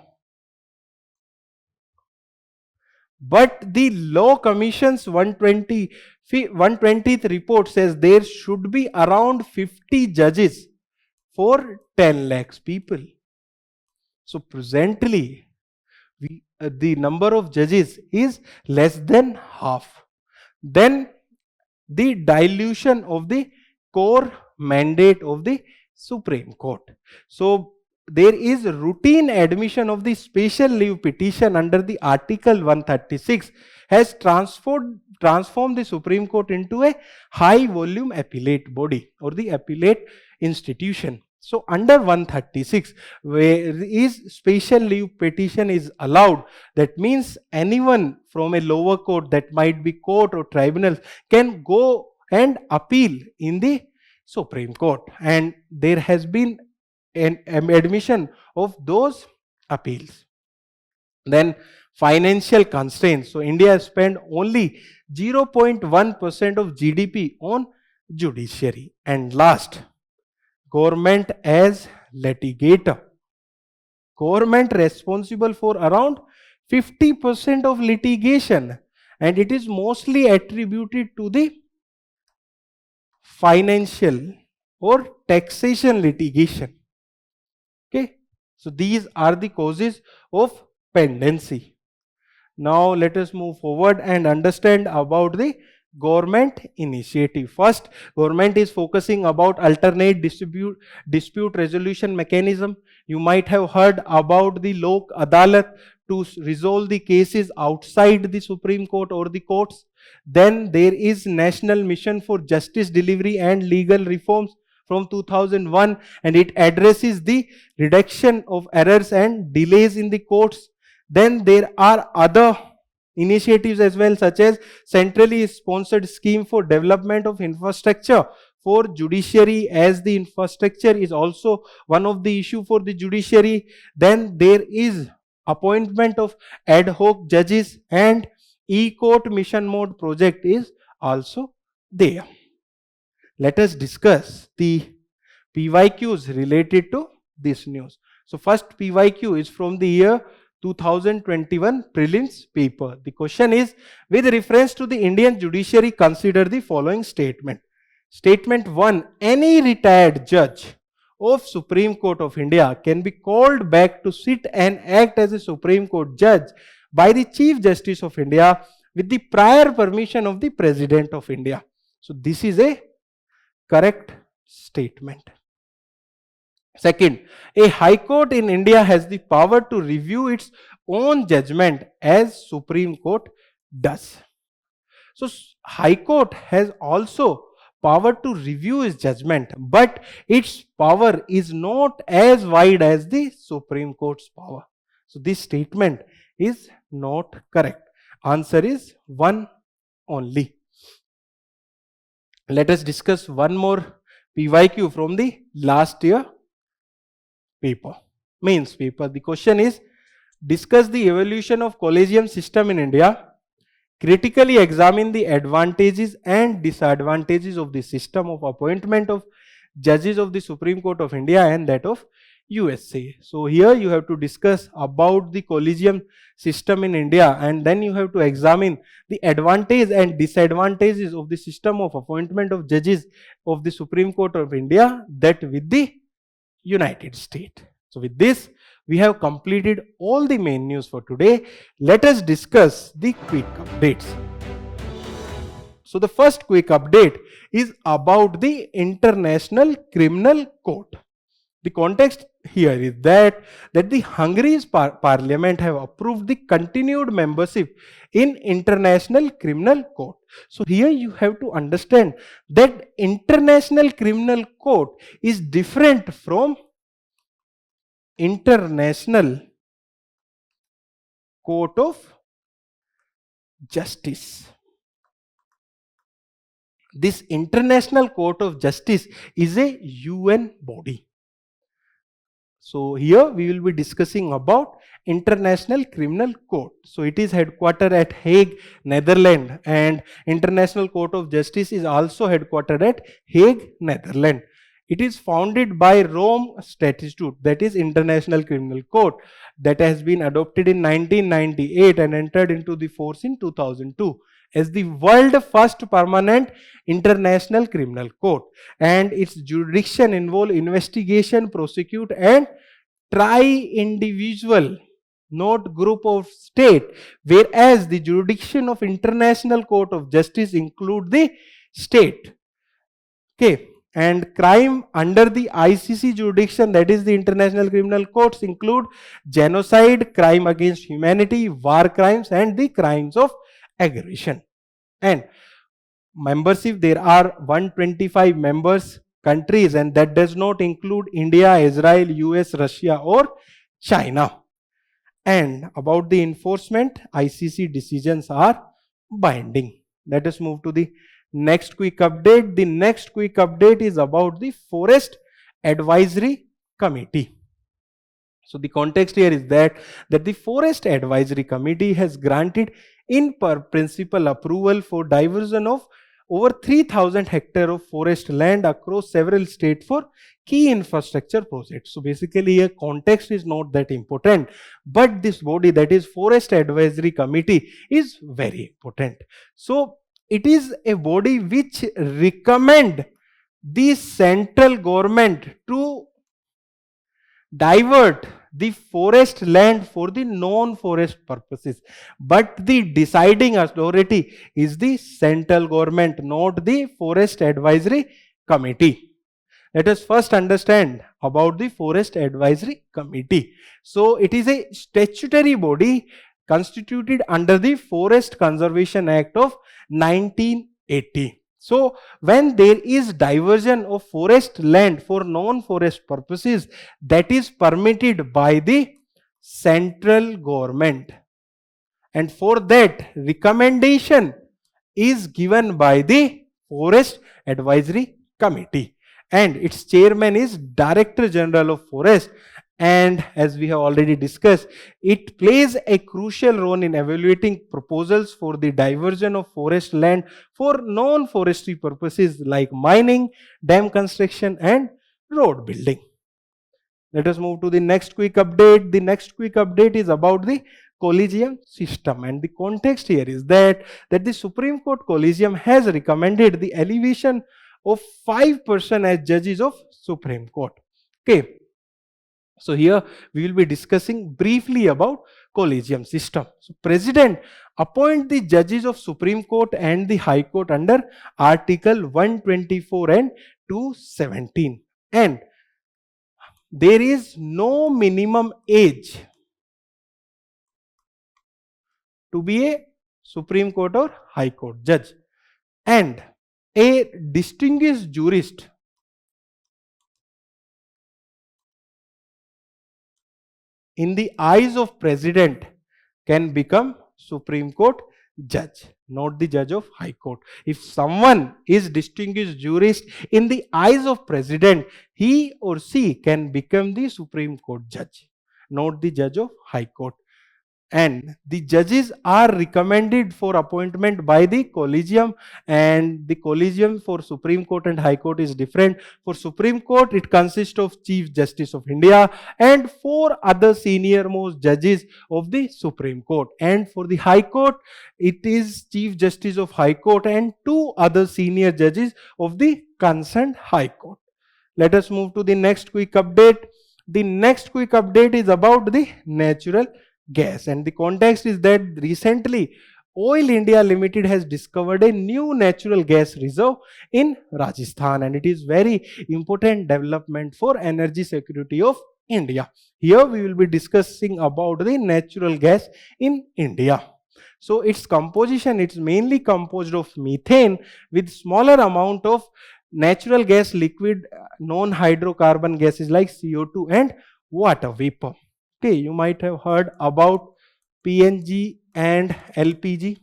But the Law Commission's 120th report says there should be around 50 judges for 10 lakhs people. So presently, the number of judges is less than half. Then the dilution of the core mandate of the Supreme Court. So there is routine admission of the special leave petition under the Article 136 has transformed the Supreme Court into a high volume appellate body or the appellate institution. So under 136, where is special leave petition is allowed, that means anyone from a lower court, that might be court or tribunal, can go and appeal in the Supreme Court, and there has been an admission of those appeals. Then financial constraints. So India spent only 0.1% of GDP on judiciary. And last, government as litigator. Government responsible for around 50% of litigation, and it is mostly attributed to the financial or taxation litigation. Okay, so these are the causes of pendency. Now let us move forward and understand about the government initiative. First, government is focusing about alternate dispute resolution mechanism. You might have heard about the Lok Adalat to resolve the cases outside the Supreme Court or the courts. Then there is National Mission for Justice Delivery and Legal Reforms from 2001, and it addresses the reduction of errors and delays in the courts. Then there are other initiatives as well, such as centrally sponsored scheme for development of infrastructure for judiciary, as the infrastructure is also one of the issue for the judiciary. Then there is appointment of ad hoc judges, and e-court mission mode project is also there. Let us discuss the PYQs related to this news. So first PYQ is from the year 2021 prelims paper. The question is, with reference to the Indian judiciary, consider the following statement. Statement 1. Any retired judge of Supreme Court of India can be called back to sit and act as a Supreme Court judge by the Chief Justice of India with the prior permission of the President of India. So this is a correct statement. Second, a High Court in India has the power to review its own judgment as Supreme Court does. So High Court has also power to review its judgment, but its power is not as wide as the Supreme Court's power. So this statement is not correct. Answer is 1 only. Let us discuss one more PYQ from the last year paper, mains paper. The question is, discuss the evolution of collegium system in India, critically examine the advantages and disadvantages of the system of appointment of judges of the Supreme Court of India and that of USA. So here you have to discuss about the collegium system in India, and then you have to examine the advantages and disadvantages of the system of appointment of judges of the Supreme Court of India that with the United States. So with this, we have completed all the main news for today. Let us discuss the quick updates. So the first quick update is about the International Criminal Court. The context here is that the Hungary's parliament have approved the continued membership in International Criminal Court. So here you have to understand that International Criminal Court is different from International Court of Justice. This International Court of Justice is a UN body. So here we will be discussing about International Criminal Court. So it is headquartered at Hague, Netherlands, and International Court of Justice is also headquartered at Hague, Netherlands. It is founded by Rome Statute, that is International Criminal Court, that has been adopted in 1998 and entered into the force in 2002 as the world first permanent international criminal court, and its jurisdiction involve investigation, prosecute and try individual, not group of state, whereas the jurisdiction of International Court of Justice include the state. Okay. And crime under the ICC jurisdiction, that is the International Criminal Courts, include genocide, crime against humanity, war crimes and the crimes of aggression. And membership, there are 125 members countries, and that does not include India, Israel, US, Russia or China. And about the enforcement, ICC decisions are binding. Let us move to the Next quick update. The next quick update is about the Forest Advisory Committee. So the context here is that the Forest Advisory Committee has granted in principle approval for diversion of over 3,000 hectares of forest land across several states for key infrastructure projects. So basically a context is not that important, but this body, that is Forest Advisory Committee, is very important. So it is a body which recommend the central government to divert the forest land for the non-forest purposes, but the deciding authority is the central government, not the Forest Advisory Committee. Let us first understand about the Forest Advisory Committee. So it is a statutory body constituted under the Forest Conservation Act of 1980. So when there is diversion of forest land for non-forest purposes, that is permitted by the central government, and for that recommendation is given by the Forest Advisory Committee, and its chairman is Director General of Forest. And as we have already discussed, it plays a crucial role in evaluating proposals for the diversion of forest land for non-forestry purposes like mining, dam construction and road building. Let us move to the next quick update. The next quick update is about the collegium system, and the context here is that the Supreme Court collegium has recommended the elevation of 5 persons as judges of Supreme Court. Okay. So here we will be discussing briefly about collegium system. So President appoint the judges of Supreme Court and the High Court under Article 124 and 217, and there is no minimum age to be a Supreme Court or High Court judge, and a distinguished jurist in the eyes of President can become Supreme Court judge, not the judge of High Court. If someone is distinguished jurist in the eyes of President, he or she can become the Supreme Court judge, not the judge of High Court. And the judges are recommended for appointment by the collegium, and the collegium for Supreme Court and High Court is different. For Supreme Court, it consists of Chief Justice of India and 4 other senior most judges of the Supreme Court, and for the High Court, it is Chief Justice of High Court and 2 other senior judges of the concerned High Court. Let us move to the next quick update. The next quick update is about the natural gas, and the context is that recently Oil India Limited has discovered a new natural gas reserve in Rajasthan, and it is very important development for energy security of India. Here we will be discussing about the natural gas in India. So its composition, it's mainly composed of methane with smaller amount of natural gas liquid, non-hydrocarbon gases like CO2 and water vapor. Okay, you might have heard about PNG and LPG.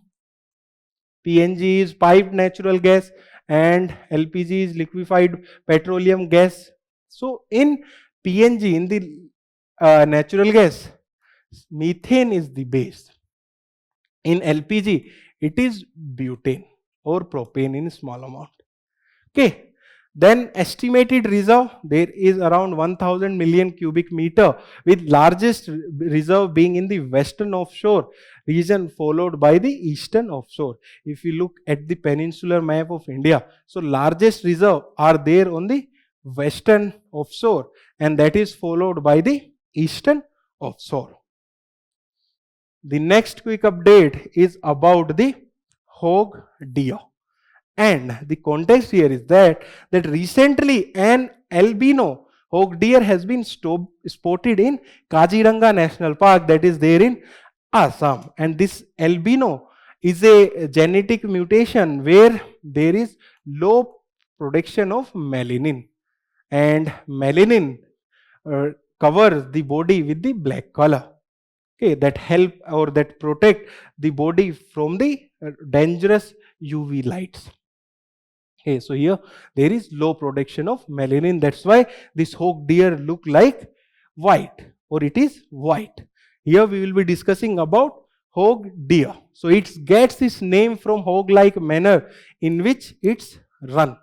PNG is piped natural gas and LPG is liquefied petroleum gas. So in PNG, in the natural gas, methane is the base. In LPG, it is butane or propane in small amount. Okay. Then estimated reserve, there is around 1000 million cubic meter, with largest reserve being in the western offshore region followed by the eastern offshore. If you look at the peninsular map of India, so largest reserve are there on the western offshore, and that is followed by the eastern offshore. The next quick update is about the hog deer. And the context here is that recently an albino hog deer has been spotted in Kaziranga National Park, that is there in Assam. And this albino is a genetic mutation where there is low production of melanin, and melanin covers the body with the black color. Okay, that help or that protect the body from the dangerous UV lights. Okay, so here there is low production of melanin. That's why this hog deer look like white, or it is white. Here we will be discussing about hog deer. So it gets its name from hog-like manner in which it's run,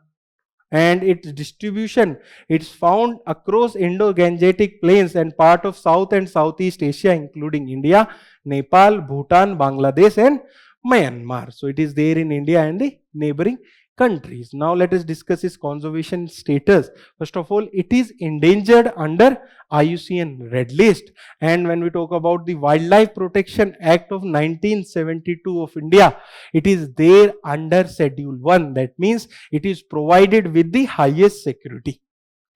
and its distribution, it's found across Indo-Gangetic plains and part of South and Southeast Asia, including India, Nepal, Bhutan, Bangladesh and Myanmar. So it is there in India and the neighboring countries. Now let us discuss its conservation status. First of all, it is endangered under IUCN Red List. And when we talk about the Wildlife Protection Act of 1972 of India, it is there under Schedule 1. That means it is provided with the highest security.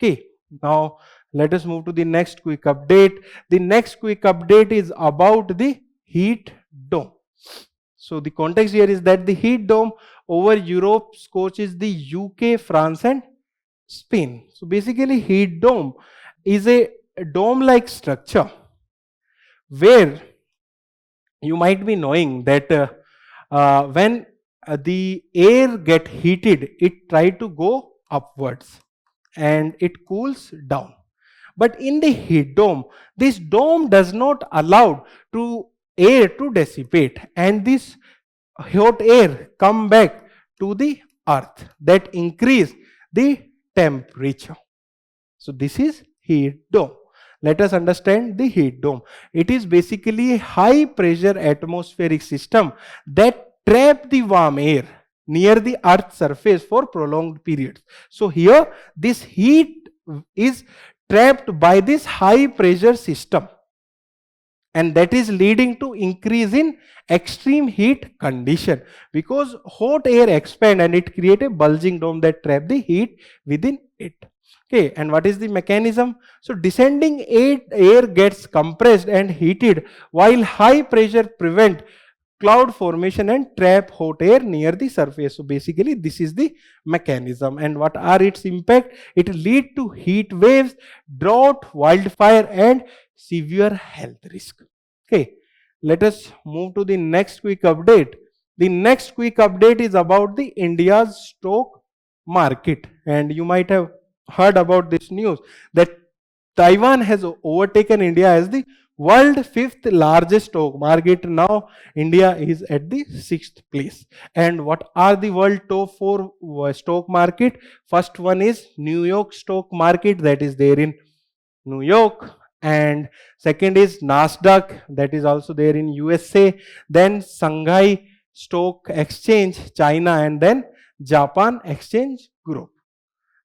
Okay. Now let us move to the next quick update. The next quick update is about the heat dome. So the context here is that the heat dome over Europe scorches the UK, France and Spain. So basically heat dome is a dome-like structure where you might be knowing that when the air get heated, it try to go upwards and it cools down. But in the heat dome, this dome does not allow to air to dissipate, and this hot air come back to the earth, that increase the temperature. So this is heat dome. Let us understand the heat dome. It is basically a high pressure atmospheric system that trap the warm air near the earth's surface for prolonged periods. So here this heat is trapped by this high pressure system, and that is leading to increase in extreme heat condition, because hot air expand and it create a bulging dome that trap the heat within it. Okay, and what is the mechanism? So descending air gets compressed and heated, while high pressure prevent cloud formation and trap hot air near the surface. So basically this is the mechanism. And what are its impact? It lead to heat waves, drought, wildfire and severe health risk. Okay, let us move to the next quick update. The next quick update is about the India's stock market, and you might have heard about this news that Taiwan has overtaken India as the world fifth largest stock market. Now India is at the 6th place. And what are the world top 4 stock market? First one is New York stock market, that is there in New York, and second is Nasdaq, that is also there in USA, then Shanghai Stock Exchange, China, and then Japan Exchange Group.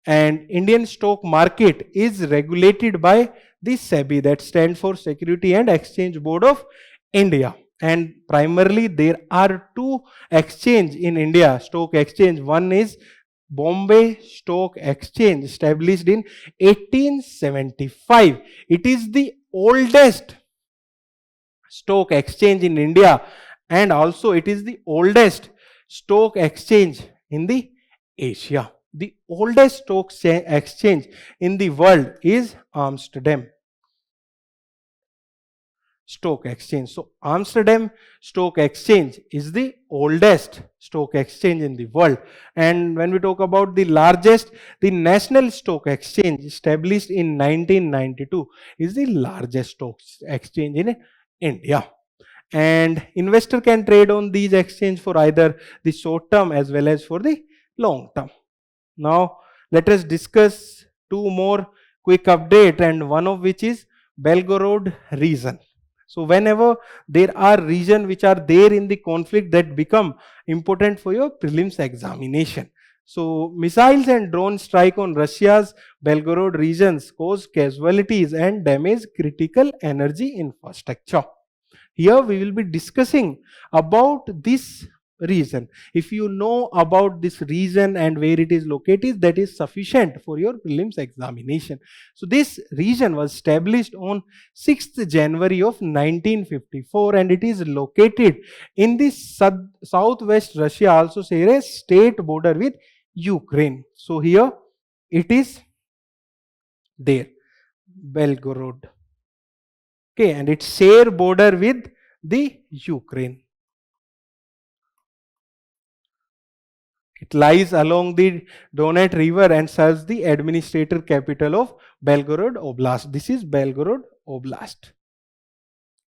And Indian stock market is regulated by the SEBI, that stands for Security and Exchange Board of India. And primarily there are 2 exchange in India, stock exchange. One is Bombay Stock Exchange, established in 1875. It is the oldest stock exchange in India, and also it is the oldest stock exchange in the Asia. The oldest stock exchange in the world is Amsterdam Stock Exchange. So Amsterdam Stock Exchange is the oldest stock exchange in the world. And when we talk about the largest, the National Stock Exchange, established in 1992, is the largest stock exchange in India. And investor can trade on these exchange for either the short term as well as for the long term. Now let us discuss 2 more quick update, and one of which is Belgorod region. So whenever there are regions which are there in the conflict, that become important for your prelims examination. So missiles and drone strike on Russia's Belgorod regions cause casualties and damage critical energy infrastructure. Here we will be discussing about this region. If you know about this region and where it is located, that is sufficient for your prelims examination. So this region was established on 6th January of 1954, and it is located in the southwest Russia, also say a state border with Ukraine. So here it is there, Belgorod. Okay, and it share border with the Ukraine. It lies along the Donets River and serves the administrative capital of Belgorod Oblast. This is Belgorod Oblast.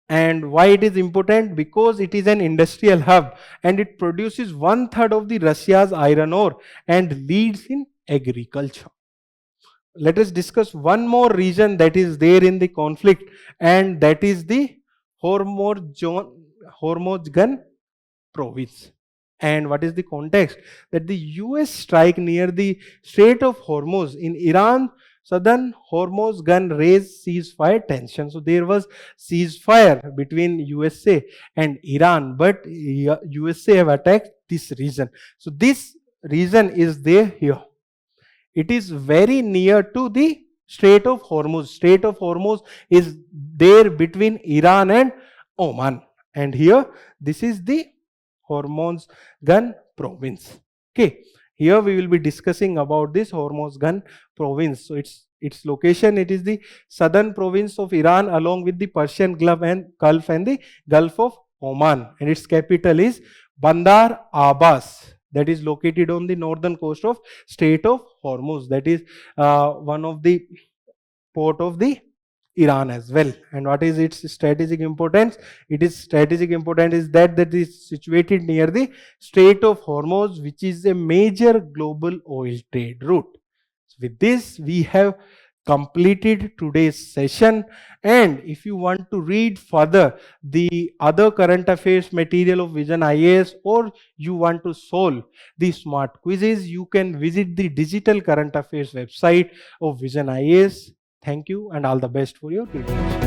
And why it is important? Because it is an industrial hub and it produces 1/3 of the Russia's iron ore and leads in agriculture. Let us discuss one more region that is there in the conflict, and that is the Hormozgan province. And what is the context? That the US strike near the Strait of Hormuz in Iran, southern Hormozgan raised ceasefire tension. So there was ceasefire between USA and Iran, but USA have attacked this region. So this region is there here. It is very near to the Strait of Hormuz. Strait of Hormuz is there between Iran and Oman. And here, this is the Hormozgan province. Okay, here we will be discussing about this Hormozgan province. So its location, it is the southern province of Iran along with the Persian Gulf and the Gulf of Oman, and its capital is Bandar Abbas, that is located on the northern coast of Strait of Hormuz. That is one of the port of the Iran as well. And what is its strategic importance? It is strategic importance is that it is situated near the Strait of Hormuz, which is a major global oil trade route. So with this, we have completed today's session. And if you want to read further the other current affairs material of Vision IAS, or you want to solve the smart quizzes, you can visit the digital current affairs website of Vision IAS. Thank you and all the best for your preparation.